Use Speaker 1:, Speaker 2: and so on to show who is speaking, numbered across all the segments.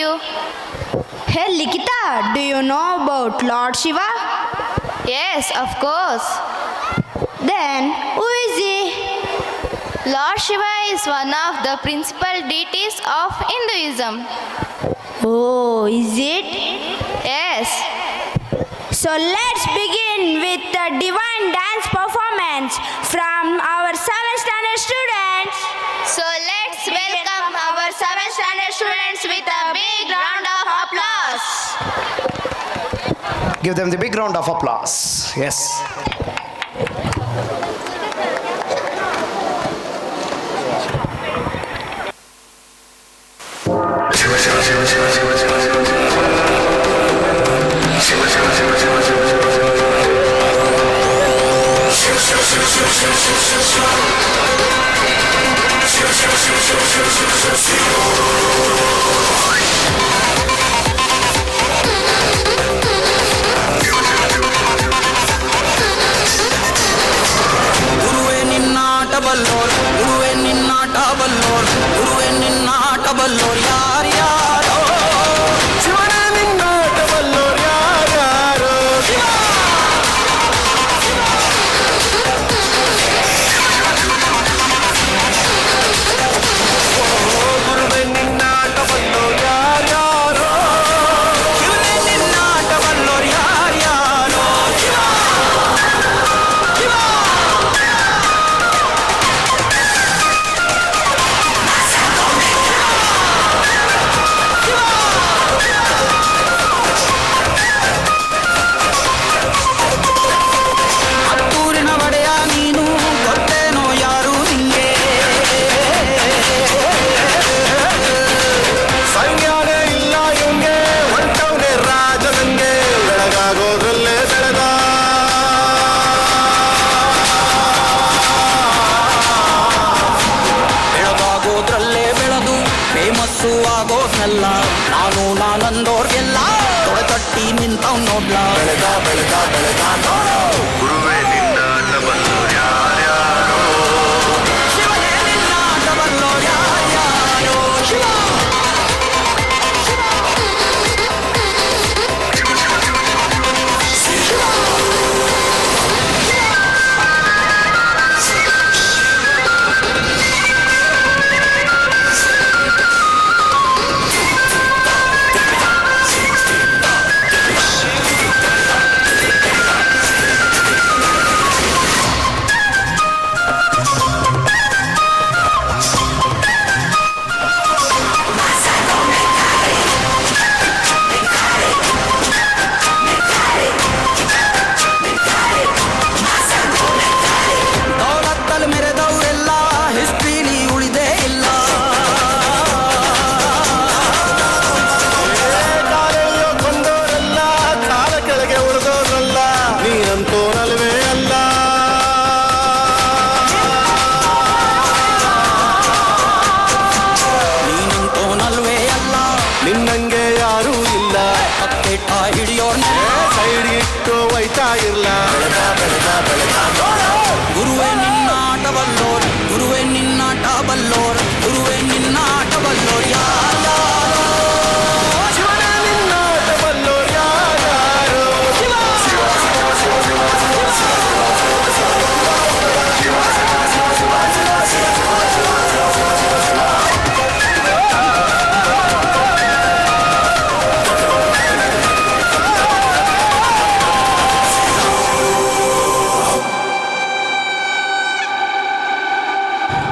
Speaker 1: you.
Speaker 2: Hey Likita, do you know about Lord Shiva?
Speaker 1: Yes, of course.
Speaker 2: Then who is he?
Speaker 1: Lord Shiva is one of the principal deities of Hinduism.
Speaker 2: Oh, is it?
Speaker 1: Yes.
Speaker 2: So let's begin with the divine dance performance from our 7th standard students.
Speaker 1: So let's welcome our 7th standard students with a big round of applause.
Speaker 3: Give them the big round of applause. Yes.
Speaker 4: ಗುರುವೇ ನಿನ್ನಾಟ ಬಲ್ಲೋರ್ ಗುರುವೇ ನಿನ್ನಾಟ ಬಲ್ಲೋರ್ ಗುರುವೇ ನಿನ್ನಾಟ ಬಲ್ಲೋರ್ ಯಾರ್ಯಾರೋ ಶಿವನೇ ನಿನ್ನಾಟ ಬಲ್ಲೋರ್ ಯಾರ್ಯಾರೋ ಗುರುವೇ ನಿನ್ನಾಟ ಬಲ್ಲೋರ್ ಯಾರ್ಯಾರೋ ಶಿವನೇ ನಿನ್ನಾಟ ಬಲ್ಲೋರ್ ಯಾರ್ಯಾರೋ ಹತ್ತೂರಿನ ಒಡೆಯ ನೀನು ಗೊತ್ತೇನೋ ಯಾರು ನಿಂಗೆ ಸಂಜ್ಞಾನೇ ಇಲ್ಲ ಇವಂಗೆ ಹೊಂಟವನೇ ರಾಜನಿಗೆ ಬೆಳಗಾಗೋದ್ರಲ್ಲೇ ಬೆಳೆದ ಬೆಳಗಾಗೋದ್ರಲ್ಲೇ ಬೆಳೆದು ಫೇಮಸ್ಸು ಆಗೋದ್ನೆಲ್ಲ ನಾನಂದೋರ್ಗೆಲ್ಲ ತೊಡೆತಟ್ಟಿ ನಿಂತವ್ ನೋಡ್ಲ ಬೆಳೆದ ಬೆಳೆದ ಬೆಳೆದ
Speaker 5: ಗುರುವೇ ನಿನ್ನಾಟ ಬಲ್ಲೋರ್ ಯಾರ್ಯಾರೋ
Speaker 4: ಶಿವನೇ ನಿನ್ನಾಟ ಬಲ್ಲೋರ್ ಯಾರ್ಯಾರೋ ಶಿವ ದೌಲತ್ತಲ್ಲಿ ಮೆರೆದವರೆಲ್ಲ ಹಿಸ್ಟ್ರಿಲಿ ಉಳಿದೇ ಇಲ್ಲ ಕಾಲೆಲ್ಲೋ ಕೊಂದವರೆಲ್ಲ ಕಾಲ ಕೆಳಗೆ ಉಳಿದವರಲ್ಲ ನೀನಂತೂ ನಲ್ವೇ ಅಲ್ಲ ನೀನಂತೂ ನಲ್ವೇ ಅಲ್ಲ ನಿನ್ನಂಗೆ ಯಾರೂ ಇಲ್ಲ ಅಕ್ಕೇಟ ಹಿಡಿಯೋರ್ನೆ ಸೈಡ್ ಇಟ್ಟು ಒಯ್ತಾ ಇರ್ಲ ಬೆಳೆದ ಬೆಳೆದ ಬೆಳೆದ ಗುರುವೇ ನಿನ್ನಾಟ ಬಲ್ಲೋರ್ ಗುರುವೇ ನಿನ್ನಾಟ ಬಲ್ಲೋರ್ ಗುರುವೇ ನಿನ್ನಾಟ ಬಲ್ಲೋರ್ ಯಾರ್ಯಾರೋ ಶಿವನೇ ನಿನ್ನಾಟ ಬಲ್ಲೋರ್ ಯಾರ್ಯಾರೋ ಶಿವ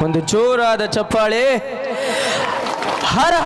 Speaker 6: ಒಂದು ಜೋರಾದ ಚಪ್ಪಾಳೆ. ಹರ